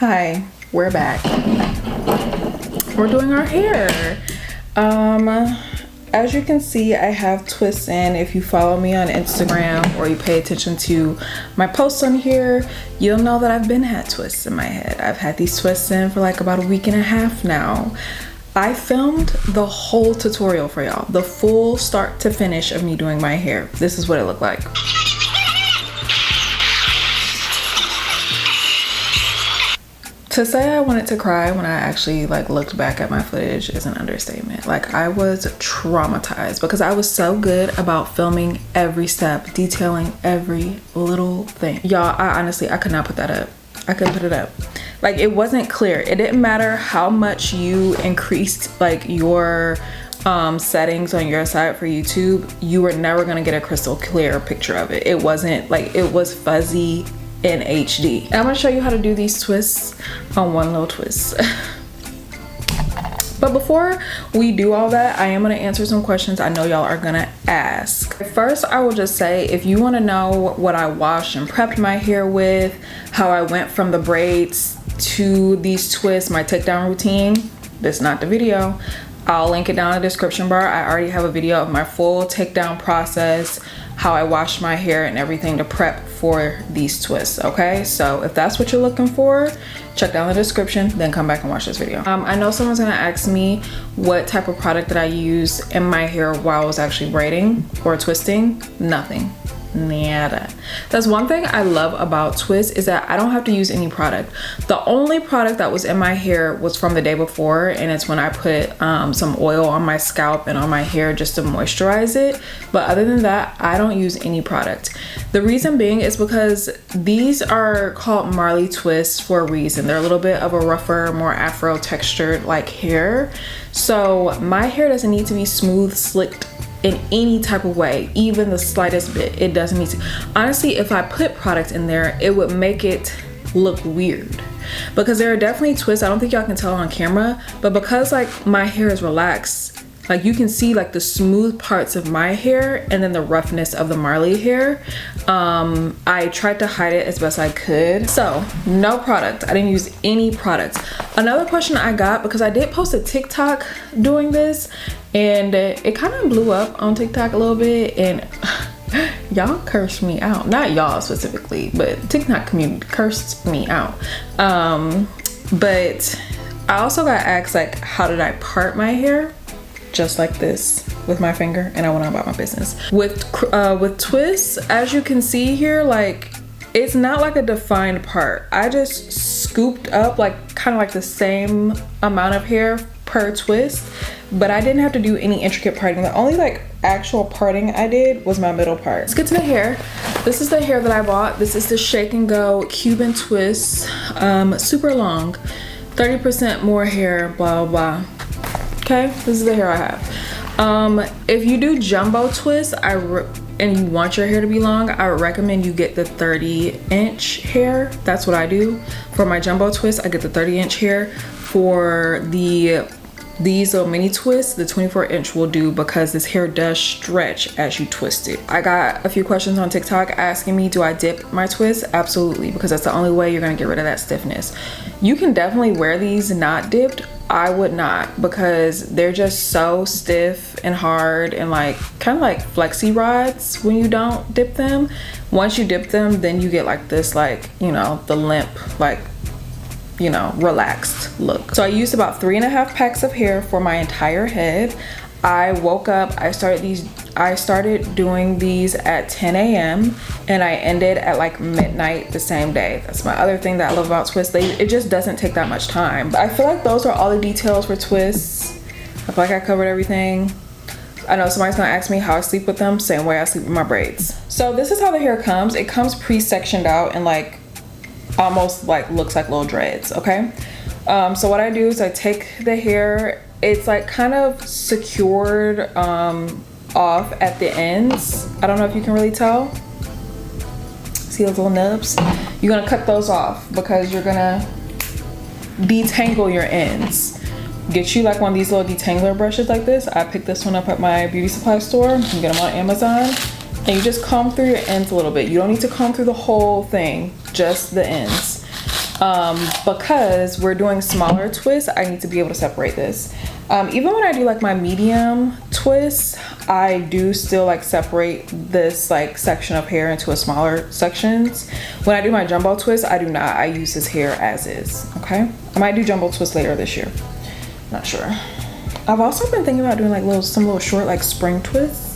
Hi, we're back. We're doing our hair. As you can see, I have twists in. If you follow me on Instagram or you pay attention to my posts on here, you'll know that I've been had twists in my head. I've had these twists in for like about a week and a half now. I filmed the whole tutorial for y'all, the full start to finish of me doing my hair. This is what it looked like. To say I wanted to cry when I actually looked back at my footage is an understatement. I was traumatized because I was so good about filming every step, detailing every little thing. Y'all, I could not put that up. I couldn't put it up. It wasn't clear. It didn't matter how much you increased your settings on your side for YouTube, you were never gonna get a crystal clear picture of it. It wasn't it was fuzzy in HD. And I'm gonna show you how to do these twists on one little twist. But before we do all that, I am gonna answer some questions I know y'all are gonna ask. First, I will just say, if you wanna know what I washed and prepped my hair with, how I went from the braids to these twists, my takedown routine, this is not the video. I'll link it down in the description bar. I already have a video of my full takedown process, how I wash my hair and everything to prep for these twists, okay? So if that's what you're looking for, check down the description, then come back and watch this video. I know someone's gonna ask me what type of product that I use in my hair while I was actually braiding or twisting. Nothing. Nada. That's one thing I love about twists, is that I don't have to use any product. The only product that was in my hair was from the day before, and it's when I put some oil on my scalp and on my hair just to moisturize it. But other than that, I don't use any product. The reason being is because these are called Marley twists for a reason. They're a little bit of a rougher, more afro textured hair. So my hair doesn't need to be smooth, slicked in any type of way, even the slightest bit. It doesn't need to. Honestly, if I put product in there, it would make it look weird, because there are definitely twists. I don't think y'all can tell on camera, but because my hair is relaxed, you can see the smooth parts of my hair and then the roughness of the Marley hair. I tried to hide it as best I could. So no product. I didn't use any product. Another question I got, because I did post a TikTok doing this, and it kind of blew up on TikTok a little bit, and y'all cursed me out. Not y'all specifically, but TikTok community cursed me out. But I also got asked how did I part my hair? Just like this with my finger, and I went on about my business. With twists, as you can see here, it's not a defined part. I just scooped up kind of the same amount of hair per twist, but I didn't have to do any intricate parting. The only actual parting I did was my middle part. Let's get to the hair. This is the hair that I bought. This is the Shake and Go Cuban twist, super long, 30% more hair, blah blah blah. Okay, this is the hair I have. If you do jumbo twists and you want your hair to be long, I would recommend you get the 30-inch hair. That's what I do for my jumbo twist. I get the 30-inch hair. For these little mini twists, the 24-inch will do, because this hair does stretch as you twist it. I got a few questions on TikTok asking me, do I dip my twists? Absolutely, because that's the only way you're gonna get rid of that stiffness. You can definitely wear these not dipped. I would not, because they're just so stiff and hard and kind of like flexi rods when you don't dip them. Once you dip them, then you get this the limp, relaxed look. So I used about 3.5 packs of hair for my entire head. I woke up, I started doing these at 10 a.m. and I ended at midnight the same day. That's my other thing that I love about twists. It just doesn't take that much time. But I feel like those are all the details for twists. I feel like I covered everything. I know somebody's gonna ask me how I sleep with them. Same way I sleep with my braids. So this is how the hair comes. It comes pre-sectioned out and almost looks like little dreads, okay? So what I do is I take the hair, it's kind of secured off at the ends. I don't know if you can really tell. See those little nubs? You're gonna cut those off because you're gonna detangle your ends. Get you one of these little detangler brushes like this. I picked this one up at my beauty supply store. You can get them on Amazon. And you just comb through your ends a little bit. You don't need to comb through the whole thing, just the ends. because we're doing smaller twists, I need to be able to separate this. Even when I do like my medium twists, I do still like separate this like section of hair into a smaller sections. When I do my jumbo twist, I do not. I use this hair as is, okay? I might do jumbo twist later this year. Not sure. I've also been thinking about doing like some little short like spring twists,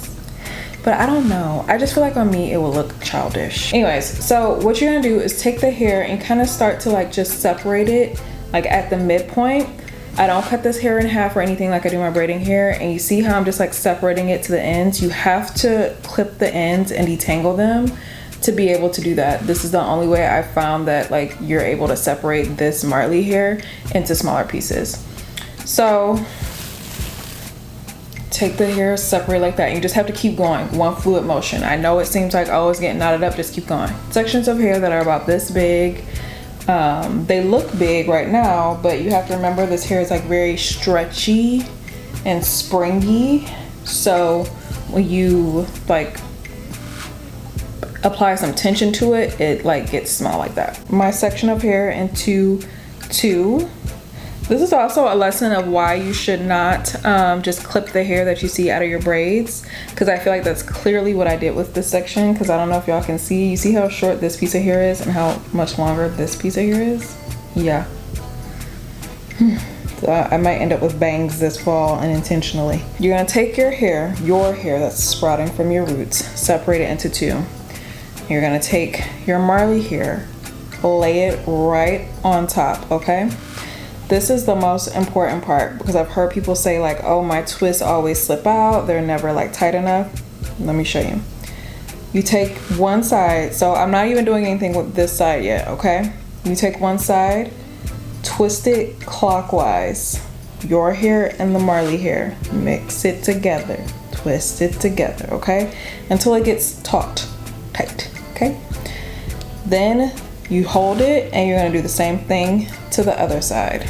but I don't know. I just feel like on me it will look childish. Anyways, so what you're gonna do is take the hair and kind of start to like just separate it like at the midpoint. I don't cut this hair in half or anything like I do my braiding hair, and you see how I'm just like separating it to the ends. You have to clip the ends and detangle them to be able to do that. This is the only way I found that like you're able to separate this Marley hair into smaller pieces. So take the hair, separate like that. You just have to keep going, one fluid motion. I know it seems like, oh, it's getting knotted up, just keep going. Sections of hair that are about this big, they look big right now, but you have to remember this hair is like very stretchy and springy. So when you like apply some tension to it, it like gets small like that. My section of hair into two. This is also a lesson of why you should not just clip the hair that you see out of your braids, because I feel like that's clearly what I did with this section, because I don't know if y'all can see. You see how short this piece of hair is and how much longer this piece of hair is? Yeah. So I might end up with bangs this fall unintentionally. You're gonna take your hair that's sprouting from your roots, separate it into two. You're gonna take your Marley hair, lay it right on top, okay? This is the most important part, because I've heard people say like, oh, my twists always slip out, they're never like tight enough. Let me show you. You take one side, so I'm not even doing anything with this side yet, okay? You take one side, twist it clockwise, your hair and the Marley hair, mix it together, twist it together, okay? Until it gets taut, tight, okay? Then you hold it and you're gonna do the same thing to the other side.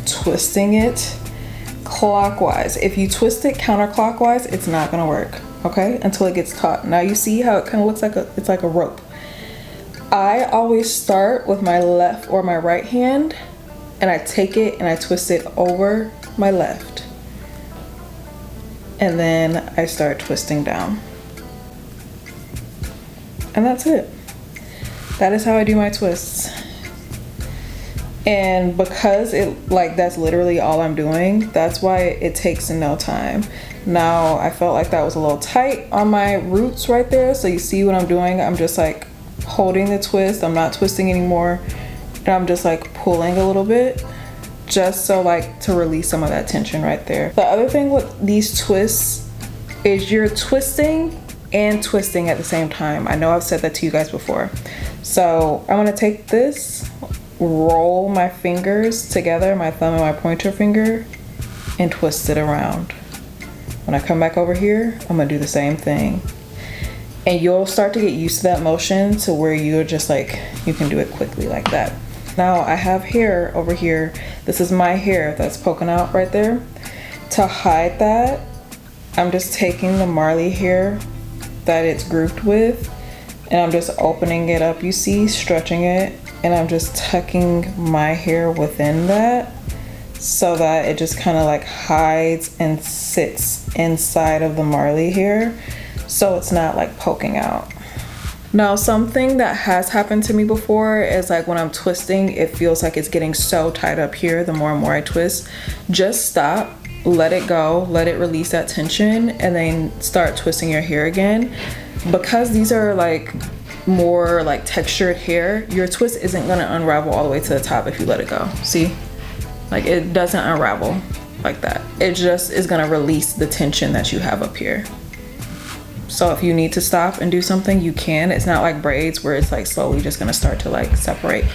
Twisting it clockwise. If you twist it counterclockwise, it's not gonna work, okay? Until it gets taut. Now you see how it kind of looks like it's like a rope. I always start with my left or my right hand, and I take it and I twist it over my left. And then I start twisting down. And that's it. That is how I do my twists. And because it like that's literally all I'm doing, that's why it takes no time. Now I felt like that was a little tight on my roots right there, so you see what I'm doing. I'm just like holding the twist, I'm not twisting anymore, and I'm just like pulling a little bit just so like to release some of that tension right there. The other thing with these twists is you're twisting and twisting at the same time. I know I've said that to you guys before. So I'm gonna take this, roll my fingers together, my thumb and my pointer finger, and twist it around. When I come back over here, I'm gonna do the same thing. And you'll start to get used to that motion to where you're just like, you can do it quickly like that. Now I have hair over here. This is my hair that's poking out right there. To hide that, I'm just taking the Marley hair that it's grouped with, and I'm just opening it up, you see, stretching it, and I'm just tucking my hair within that so that it just kind of like hides and sits inside of the Marley hair, so it's not like poking out. Now, something that has happened to me before is like when I'm twisting, it feels like it's getting so tight up here the more and more I twist. Just stop, let it go, let it release that tension, and then start twisting your hair again. Because these are like more like textured hair, your twist isn't gonna unravel all the way to the top if you let it go. See? Like it doesn't unravel like that. It just is gonna release the tension that you have up here. So if you need to stop and do something, you can. It's not like braids where it's like slowly just gonna start to like separate.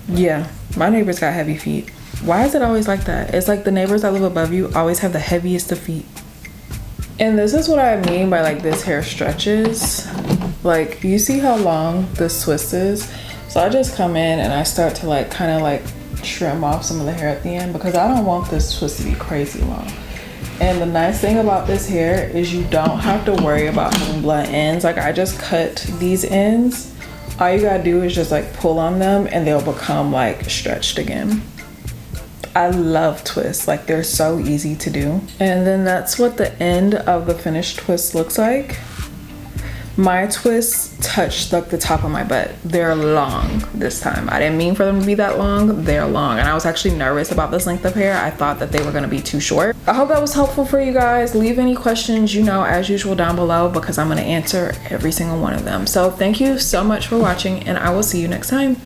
Yeah, my neighbors got heavy feet. Why is it always like that? It's like the neighbors that live above you always have the heaviest of feet. And this is what I mean by like this hair stretches. Like, you see how long this twist is? So I just come in and I start to like kind of like trim off some of the hair at the end, because I don't want this twist to be crazy long. And the nice thing about this hair is you don't have to worry about having blunt ends. Like I just cut these ends All you gotta do is just like pull on them and they'll become like stretched again. I love twists, like they're so easy to do. And then that's what the end of the finished twist looks like. My twists touch like the top of my butt. They're long this time. I didn't mean for them to be that long. They're long. And I was actually nervous about this length of hair. I thought that they were gonna be too short. I hope that was helpful for you guys. Leave any questions, you know, as usual down below, because I'm gonna answer every single one of them. So thank you so much for watching, and I will see you next time.